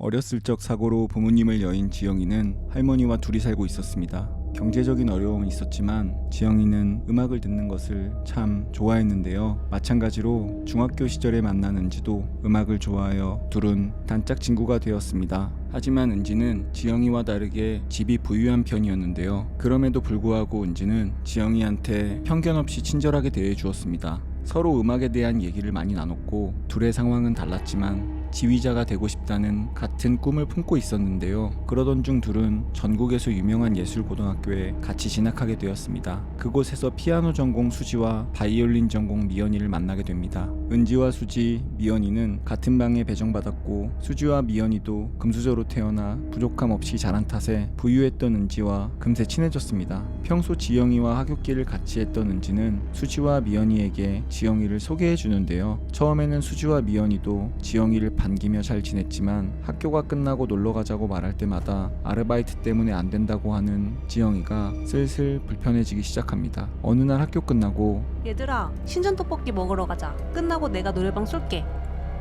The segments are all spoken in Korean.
어렸을 적 사고로 부모님을 여인 지영이는 할머니와 둘이 살고 있었습니다. 경제적인 어려움은 있었지만 지영이는 음악을 듣는 것을 참 좋아했는데요. 마찬가지로 중학교 시절에 만난 은지도 음악을 좋아하여 둘은 단짝 친구가 되었습니다. 하지만 은지는 지영이와 다르게 집이 부유한 편이었는데요. 그럼에도 불구하고 은지는 지영이한테 편견 없이 친절하게 대해주었습니다. 서로 음악에 대한 얘기를 많이 나눴고 둘의 상황은 달랐지만 지휘자가 되고 싶다는 같은 꿈을 품고 있었는데요. 그러던 중 둘은 전국에서 유명한 예술고등학교에 같이 진학하게 되었습니다. 그곳에서 피아노 전공 수지와 바이올린 전공 미연이를 만나게 됩니다. 은지와 수지, 미연이는 같은 방에 배정받았고 수지와 미연이도 금수저로 태어나 부족함 없이 자란 탓에 부유했던 은지와 금세 친해졌습니다. 평소 지영이와 하굣길을 같이 했던 은지는 수지와 미연이에게 지영이를 소개해 주는데요. 처음에는 수지와 미연이도 지영이를 반기며 잘 지냈지만 학교가 끝나고 놀러가자고 말할 때마다 아르바이트 때문에 안 된다고 하는 지영이가 슬슬 불편해지기 시작합니다. 어느 날 학교 끝나고 얘들아, 신전 떡볶이 먹으러 가자. 끝나고 내가 노래방 쏠게.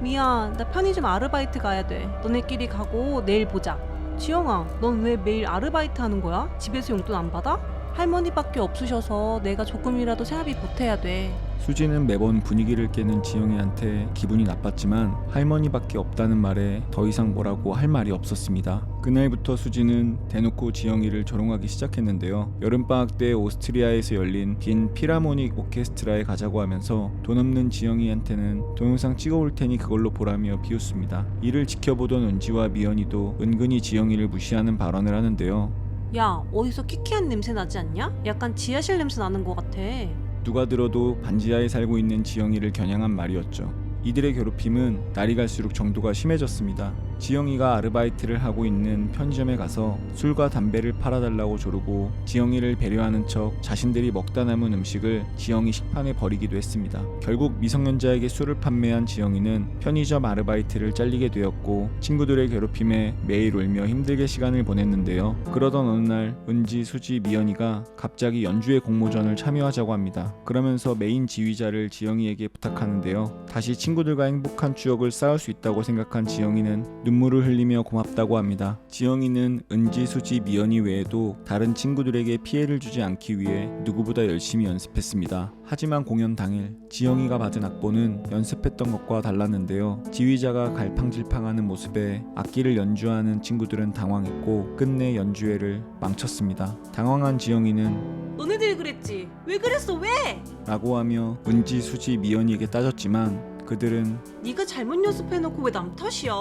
미안, 나 편의점 아르바이트 가야 돼. 너네끼리 가고 내일 보자. 지영아, 넌 왜 매일 아르바이트 하는 거야? 집에서 용돈 안 받아? 할머니밖에 없으셔서 내가 조금이라도 생활비 보태야 돼. 수지는 매번 분위기를 깨는 지영이한테 기분이 나빴지만 할머니밖에 없다는 말에 더 이상 뭐라고 할 말이 없었습니다. 그날부터 수지는 대놓고 지영이를 조롱하기 시작했는데요. 여름방학 때 오스트리아에서 열린 빈 필하모닉 오케스트라에 가자고 하면서 돈 없는 지영이한테는 동영상 찍어올 테니 그걸로 보라며 비웃습니다. 이를 지켜보던 은지와 미연이도 은근히 지영이를 무시하는 발언을 하는데요. 야, 어디서 키키한 냄새 나지 않냐? 약간 지하실 냄새 나는 것 같아. 누가 들어도 반지하에 살고 있는 지영이를 겨냥한 말이었죠. 이들의 괴롭힘은 날이 갈수록 정도가 심해졌습니다. 지영이가 아르바이트를 하고 있는 편의점에 가서 술과 담배를 팔아달라고 조르고 지영이를 배려하는 척 자신들이 먹다 남은 음식을 지영이 식판에 버리기도 했습니다. 결국 미성년자에게 술을 판매한 지영이는 편의점 아르바이트를 잘리게 되었고 친구들의 괴롭힘에 매일 울며 힘들게 시간을 보냈는데요. 그러던 어느 날 은지, 수지, 미연이가 갑자기 연주회 공모전을 참여하자고 합니다. 그러면서 메인 지휘자를 지영이에게 부탁하는데요. 다시 친구들과 행복한 추억을 쌓을 수 있다고 생각한 지영이는 눈물을 흘리며 고맙다고 합니다. 지영이는 은지, 수지, 미연이 외에도 다른 친구들에게 피해를 주지 않기 위해 누구보다 열심히 연습했습니다. 하지만 공연 당일 지영이가 받은 악보는 연습했던 것과 달랐는데요. 지휘자가 갈팡질팡하는 모습에 악기를 연주하는 친구들은 당황했고 끝내 연주회를 망쳤습니다. 당황한 지영이는 너네들이 그랬지? 왜 그랬어? 왜? 라고 하며 은지, 수지, 미연이에게 따졌지만 그들은 네가 잘못 연습해놓고 왜 남 탓이야?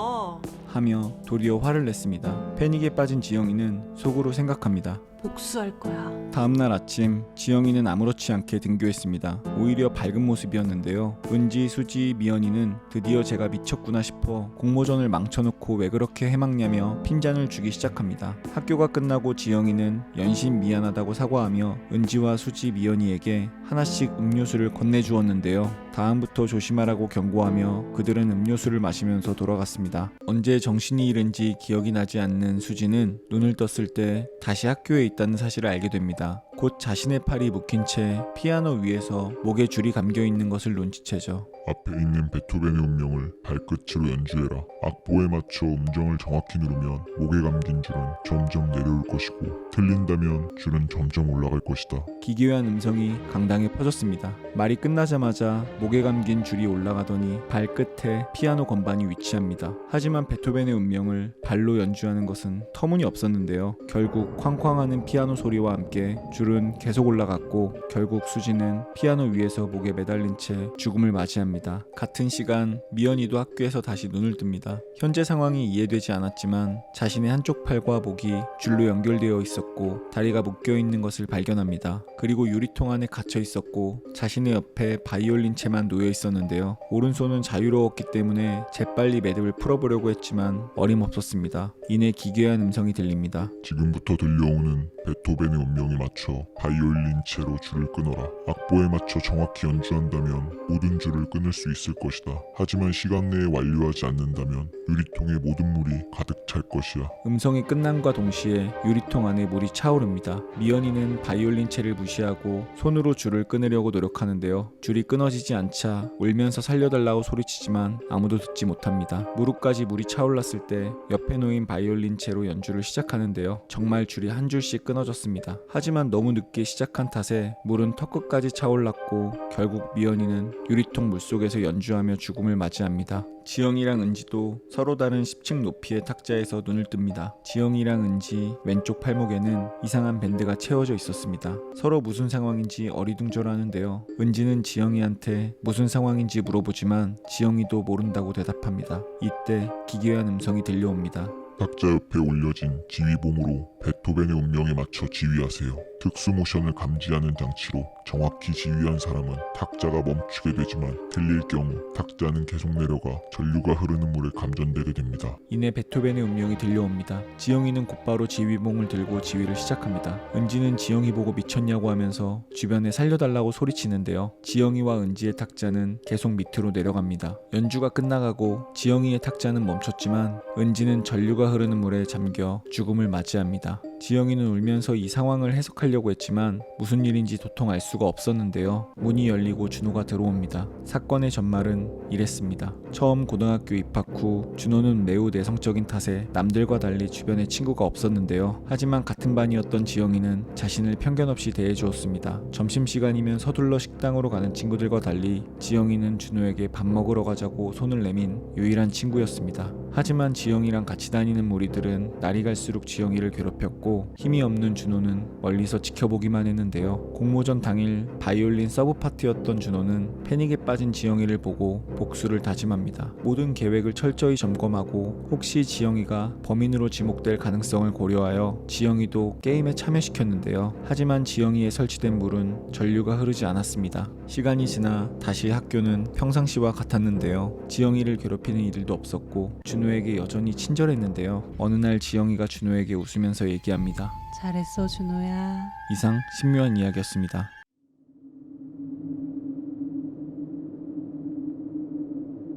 하며 도리어 화를 냈습니다. 패닉에 빠진 지영이는 속으로 생각합니다. 복수할 거야. 다음날 아침 지영이는 아무렇지 않게 등교했습니다. 오히려 밝은 모습이었는데요. 은지, 수지, 미연이는 드디어 제가 미쳤구나 싶어 공모전을 망쳐놓고 왜 그렇게 해먹냐며 핀잔을 주기 시작합니다. 학교가 끝나고 지영이는 연신 미안하다고 사과하며 은지와 수지, 미연이에게 하나씩 음료수를 건네주었는데요. 다음부터 조심하라고 경고하며 그들은 음료수를 마시면서 돌아갔습니다. 언제 정신이 잃은지 기억이 나지 않는 수지는 눈을 떴을 때 다시 학교에 있다는 사실을 알게 됩니다. 곧 자신의 팔이 묶인 채 피아노 위에서 목에 줄이 감겨 있는 것을 눈치채죠. 앞에 있는 베토벤의 운명을 발끝으로 연주해라. 악보에 맞춰 음정을 정확히 누르면 목에 감긴 줄은 점점 내려올 것이고 틀린다면 줄은 점점 올라갈 것이다. 기괴한 음성이 강당에 퍼졌습니다. 말이 끝나자마자 목에 감긴 줄이 올라가더니 발끝에 피아노 건반이 위치합니다. 하지만 베토벤의 운명을 발로 연주하는 것은 터무니없었는데요. 결국 쾅쾅하는 피아노 소리와 함께 줄은 계속 올라갔고 결국 수지는 피아노 위에서 목에 매달린 채 죽음을 맞이합니다. 같은 시간 미연이도 학교에서 다시 눈을 뜹니다. 현재 상황이 이해되지 않았지만 자신의 한쪽 팔과 목이 줄로 연결되어 있었고 다리가 묶여 있는 것을 발견합니다. 그리고 유리통 안에 갇혀 있었고 자신의 옆에 바이올린 채만 놓여 있었는데요. 오른손은 자유로웠기 때문에 재빨리 매듭을 풀어보려고 했지만 어림없었습니다. 이내 기괴한 음성이 들립니다. 지금부터 들려오는 베토벤의 운명에 맞춰 바이올린 채로 줄을 끊어라. 악보에 맞춰 정확히 연주한다면 모든 줄을 끊을 끊을 수 있을 것이다. 하지만 시간 내에 완료하지 않는다면 유리통에 모든 물이 가득 찰 것이야. 음성이 끝남과 동시에 유리통 안에 물이 차오릅니다. 미연이는 바이올린 채를 무시하고 손으로 줄을 끊으려고 노력하는데요. 줄이 끊어지지 않자 울면서 살려달라고 소리치지만 아무도 듣지 못합니다. 무릎까지 물이 차올랐을 때 옆에 놓인 바이올린 채로 연주를 시작하는데요. 정말 줄이 한 줄씩 끊어졌습니다. 하지만 너무 늦게 시작한 탓에 물은 턱끝까지 차올랐고 결국 미연이는 유리통 물속에서 연주하며 죽음을 맞이합니다. 지영이랑 은지도 서로 다른 10층 높이의 탁자에서 눈을 뜹니다. 지영이랑 은지 왼쪽 팔목에는 이상한 밴드가 채워져 있었습니다. 서로 무슨 상황인지 어리둥절하는데요. 은지는 지영이한테 무슨 상황인지 물어보지만 지영이도 모른다고 대답합니다. 이때 기괴한 음성이 들려옵니다. 탁자 옆에 올려진 지휘봉으로 베토벤의 운명에 맞춰 지휘하세요. 특수 모션을 감지하는 장치로 정확히 지휘한 사람은 탁자가 멈추게 되지만 틀릴 경우 탁자는 계속 내려가 전류가 흐르는 물에 감전되게 됩니다. 이내 베토벤의 운명이 들려옵니다. 지영이는 곧바로 지휘봉을 들고 지휘를 시작합니다. 은지는 지영이 보고 미쳤냐고 하면서 주변에 살려달라고 소리치는데요. 지영이와 은지의 탁자는 계속 밑으로 내려갑니다. 연주가 끝나가고 지영이의 탁자는 멈췄지만 은지는 전류가 흐르는 물에 잠겨 죽음을 맞이합니다. 지영이는 울면서 이 상황을 해석하려고 했지만 무슨 일인지 도통 알 수가 없었는데요. 문이 열리고 준호가 들어옵니다. 사건의 전말은 이랬습니다. 처음 고등학교 입학 후 준호는 매우 내성적인 탓에 남들과 달리 주변에 친구가 없었는데요. 하지만 같은 반이었던 지영이는 자신을 편견 없이 대해주었습니다. 점심시간이면 서둘러 식당으로 가는 친구들과 달리 지영이는 준호에게 밥 먹으러 가자고 손을 내민 유일한 친구였습니다. 하지만 지영이랑 같이 다니는 무리들은 날이 갈수록 지영이를 괴롭혔고 힘이 없는 준호는 멀리서 지켜보기만 했는데요. 공모전 당일 바이올린 서브 파트였던 준호는 패닉에 빠진 지영이를 보고 복수를 다짐합니다. 모든 계획을 철저히 점검하고 혹시 지영이가 범인으로 지목될 가능성을 고려하여 지영이도 게임에 참여시켰는데요. 하지만 지영이에 설치된 물은 전류가 흐르지 않았습니다. 시간이 지나 다시 학교는 평상시와 같았는데요. 지영이를 괴롭히는 이들도 없었고 준호에게 여전히 친절했는데요. 어느 날 지영이가 준호에게 웃으면서 얘기합니다. 잘했어 준호야. 이상 신묘한 이야기였습니다.